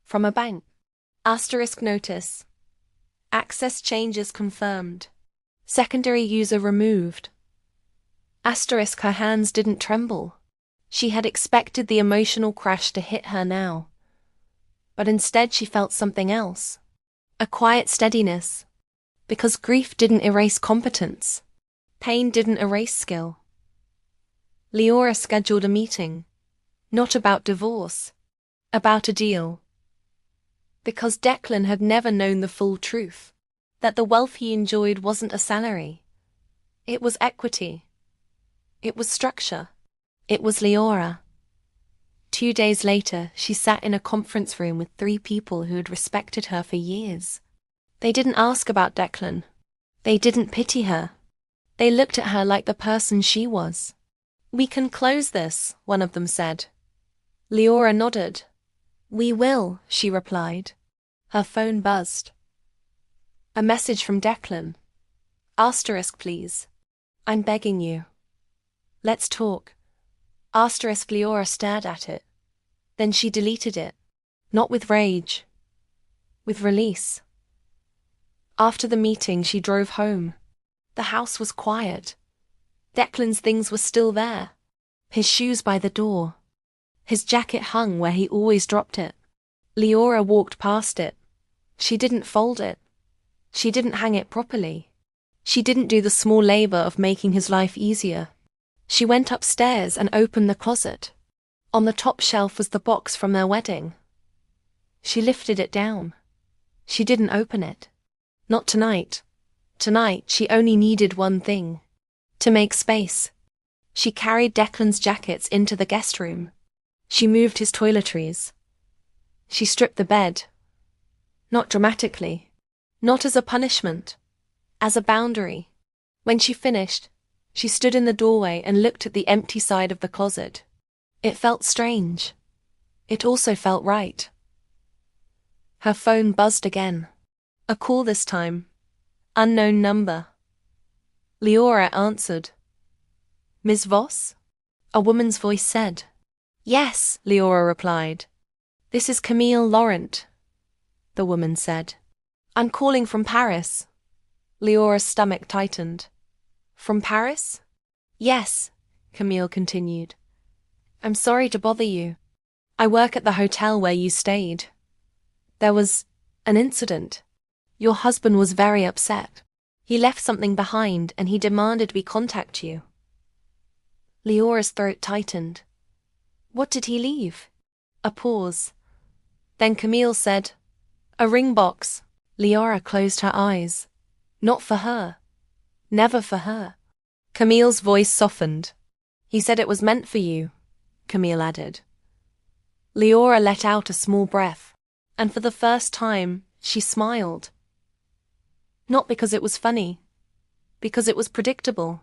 From a bank. Notice. Access changes confirmed. Secondary user removed. Her hands didn't tremble. She had expected the emotional crash to hit her now. But instead she felt something else. A quiet steadiness. Because grief didn't erase competence. Pain didn't erase skill. Leora scheduled a meeting. Not about divorce. About a deal. Because Declan had never known the full truth. That the wealth he enjoyed wasn't a salary. It was equity. It was structure. It was Leora. 2 days later, she sat in a conference room with 3 people who had respected her for years. They didn't ask about Declan. They didn't pity her. They looked at her like the person she was. We can close this, one of them said. Leora nodded. We will, she replied. Her phone buzzed. A message from Declan. Please. I'm begging you. Let's talk. Leora stared at it. Then she deleted it. Not with rage. With release. After the meeting, she drove home. The house was quiet. Declan's things were still there. His shoes by the door. His jacket hung where he always dropped it. Leora walked past it. She didn't fold it. She didn't hang it properly. She didn't do the small labor of making his life easier. She went upstairs and opened the closet. On the top shelf was the box from their wedding. She lifted it down. She didn't open it. Not tonight. Tonight she only needed one thing. To make space. She carried Declan's jackets into the guest room. She moved his toiletries. She stripped the bed. Not dramatically. Not as a punishment. as a boundary. When she finished, she stood in the doorway and looked at the empty side of the closet. It felt strange. It also felt right. Her phone buzzed again. A call this time. Unknown number. Leora answered. Ms. Voss? A woman's voice said. Yes, Leora replied. This is Camille Laurent, the woman said. I'm calling from Paris. Leora's stomach tightened. From Paris? Yes, Camille continued. I'm sorry to bother you. I work at the hotel where you stayed. There was an incident. Your husband was very upset. He left something behind and he demanded we contact you. Leora's throat tightened. What did he leave? A pause. Then Camille said, a ring box. Leora closed her eyes. Not for her. Never for her. Camille's voice softened. He said it was meant for you, Camille added. Leora let out a small breath, and for the first time, she smiled. Not because it was funny, because it was predictable.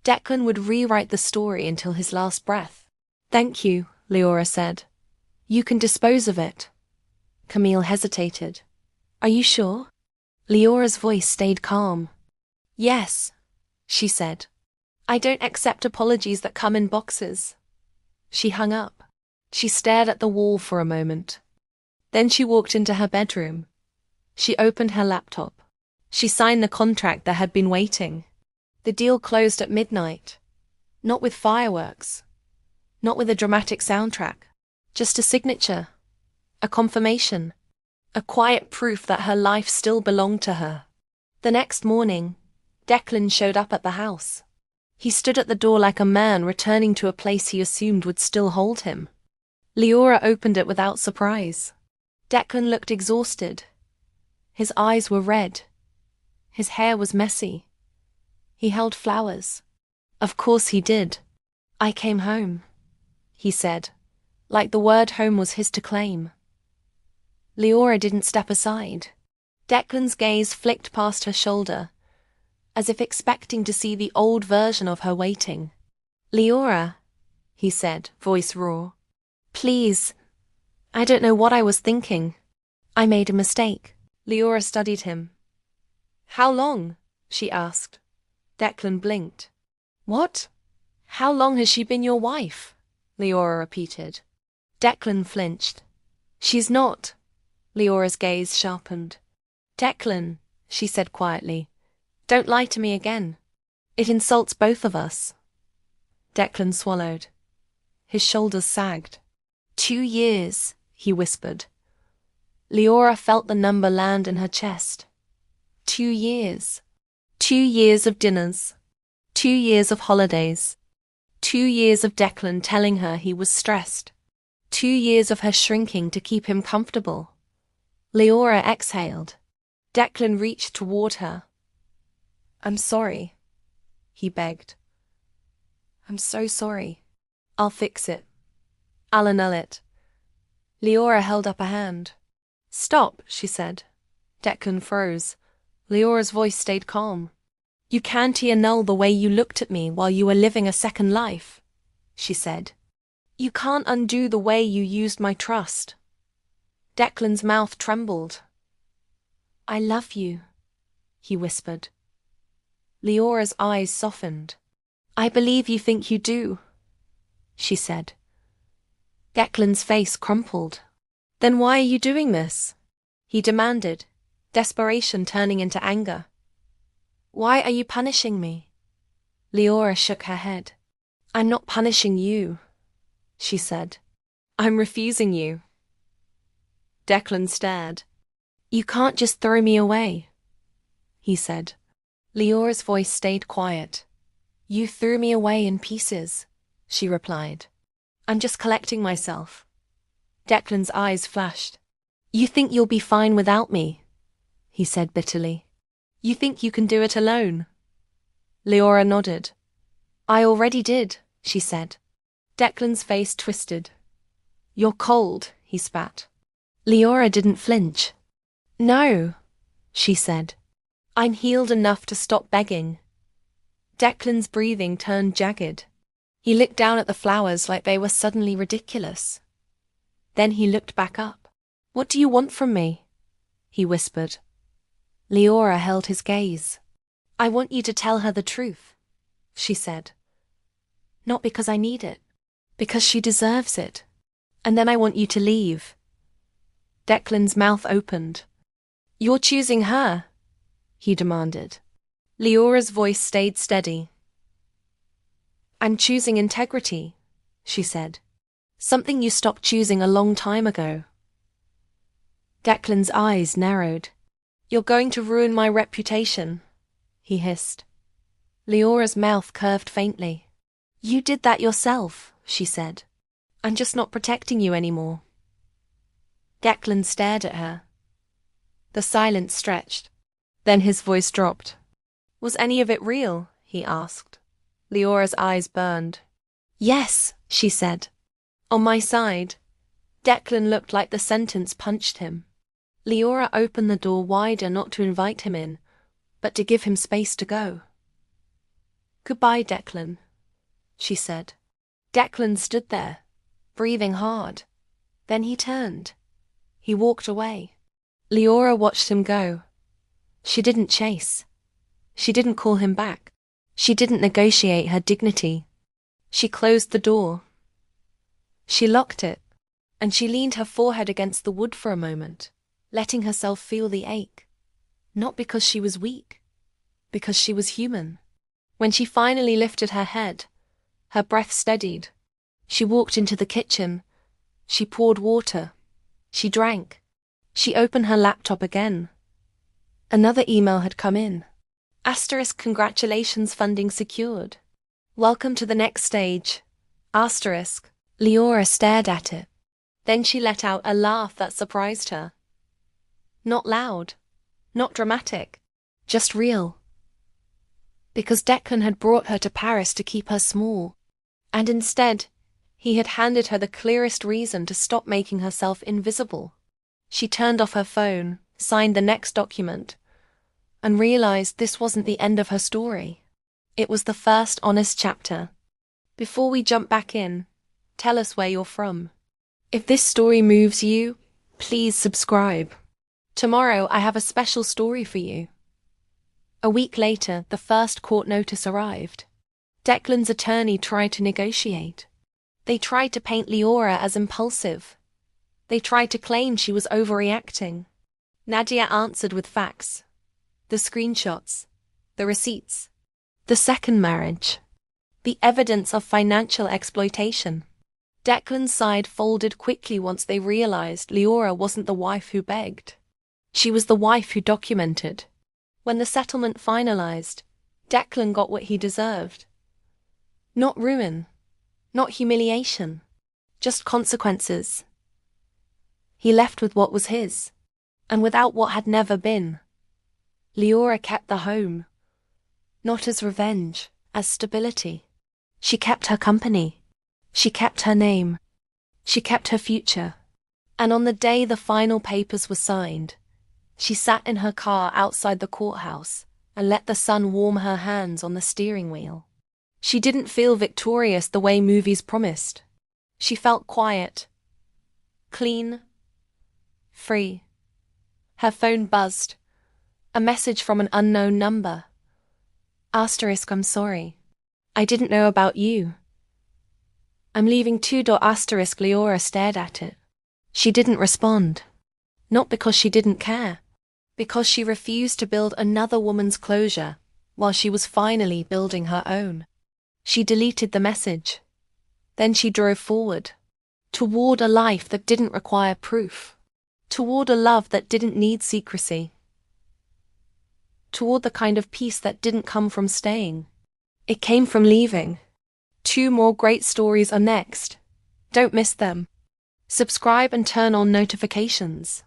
Declan would rewrite the story until his last breath. Thank you, Leora said. You can dispose of it. Camille hesitated. Are you sure? Leora's voice stayed calm. Yes, she said. I don't accept apologies that come in boxes. She hung up. She stared at the wall for a moment. Then she walked into her bedroom. She opened her laptop. She signed the contract that had been waiting. The deal closed at midnight. Not with fireworks. Not with a dramatic soundtrack. Just a signature. A confirmation. A quiet proof that her life still belonged to her. The next morning, Declan showed up at the house. He stood at the door like a man returning to a place he assumed would still hold him. Leora opened it without surprise. Declan looked exhausted. His eyes were red. His hair was messy. He held flowers. Of course he did. I came home, he said, like the word home was his to claim. Leora didn't step aside. Declan's gaze flicked past her shoulder, as if expecting to see the old version of her waiting. Leora, he said, voice raw. Please. I don't know what I was thinking. I made a mistake. Leora studied him. How long? She asked. Declan blinked. What? How long has she been your wife? Leora repeated. Declan flinched. She's not. Leora's gaze sharpened. Declan, she said quietly, don't lie to me again. It insults both of us. Declan swallowed. His shoulders sagged. 2 years, he whispered. Leora felt the number land in her chest. 2 years. 2 years of dinners. 2 years of holidays. 2 years of Declan telling her he was stressed. 2 years of her shrinking to keep him comfortable. Leora exhaled. Declan reached toward her. I'm sorry, he begged. I'm so sorry. I'll fix it. I'll annul it. Leora held up a hand. Stop, she said. Declan froze. Leora's voice stayed calm. You can't annul the way you looked at me while you were living a second life, she said. You can't undo the way you used my trust. Declan's mouth trembled. I love you, he whispered. Leora's eyes softened. I believe you think you do, she said. Declan's face crumpled. Then why are you doing this? He demanded, desperation turning into anger. Why are you punishing me? Leora shook her head. I'm not punishing you, she said. I'm refusing you. Declan stared. You can't just throw me away, he said. Leora's voice stayed quiet. You threw me away in pieces, she replied. I'm just collecting myself. Declan's eyes flashed. You think you'll be fine without me, he said bitterly. You think you can do it alone? Leora nodded. I already did, she said. Declan's face twisted. You're cold, he spat. Leora didn't flinch. No, she said. I'm healed enough to stop begging. Declan's breathing turned jagged. He looked down at the flowers like they were suddenly ridiculous. Then he looked back up. What do you want from me? He whispered. Leora held his gaze. I want you to tell her the truth, she said. Not because I need it, because she deserves it. And then I want you to leave. Declan's mouth opened. You're choosing her, he demanded. Leora's voice stayed steady. I'm choosing integrity, she said. Something you stopped choosing a long time ago. Declan's eyes narrowed. You're going to ruin my reputation, he hissed. Leora's mouth curved faintly. You did that yourself, she said. I'm just not protecting you anymore. Declan stared at her. The silence stretched. Then his voice dropped. Was any of it real? He asked. Leora's eyes burned. Yes, she said. On my side. Declan looked like the sentence punched him. Leora opened the door wider, not to invite him in, but to give him space to go. Goodbye, Declan, she said. Declan stood there, breathing hard. Then he turned. He walked away. Leora watched him go. She didn't chase. She didn't call him back. She didn't negotiate her dignity. She closed the door. She locked it, and she leaned her forehead against the wood for a moment, letting herself feel the ache. Not because she was weak, because she was human. When she finally lifted her head, her breath steadied. She walked into the kitchen. She poured water. She drank. She opened her laptop again. Another email had come in. Asterisk congratulations, funding secured. Welcome to the next stage. Asterisk. Leora stared at it. Then she let out a laugh that surprised her. Not loud. Not dramatic. Just real. Because Declan had brought her to Paris to keep her small. And instead, he had handed her the clearest reason to stop making herself invisible. She turned off her phone, signed the next document, and realized this wasn't the end of her story. It was the first honest chapter. Before we jump back in, tell us where you're from. If this story moves you, please subscribe. Tomorrow I have a special story for you. A week later, the first court notice arrived. Declan's attorney tried to negotiate. They tried to paint Leora as impulsive. They tried to claim she was overreacting. Nadia answered with facts. The screenshots, the receipts, the second marriage, the evidence of financial exploitation. Declan's side folded quickly once they realized Leora wasn't the wife who begged. She was the wife who documented. When the settlement finalized, Declan got what he deserved. Not ruin, not humiliation, just consequences. He left with what was his, and without what had never been. Leora kept the home, not as revenge, as stability. She kept her company. She kept her name. She kept her future. And on the day the final papers were signed, she sat in her car outside the courthouse and let the sun warm her hands on the steering wheel. She didn't feel victorious the way movies promised. She felt quiet, clean, free. Her phone buzzed. A message from an unknown number. Asterisk, I'm sorry. I didn't know about you. I'm leaving too. Asterisk. Leora stared at it. She didn't respond. Not because she didn't care. Because she refused to build another woman's closure while she was finally building her own. She deleted the message. Then she drove forward. Toward a life that didn't require proof. Toward a love that didn't need secrecy. Toward the kind of peace that didn't come from staying. It came from leaving. 2 more great stories are next. Don't miss them. Subscribe and turn on notifications.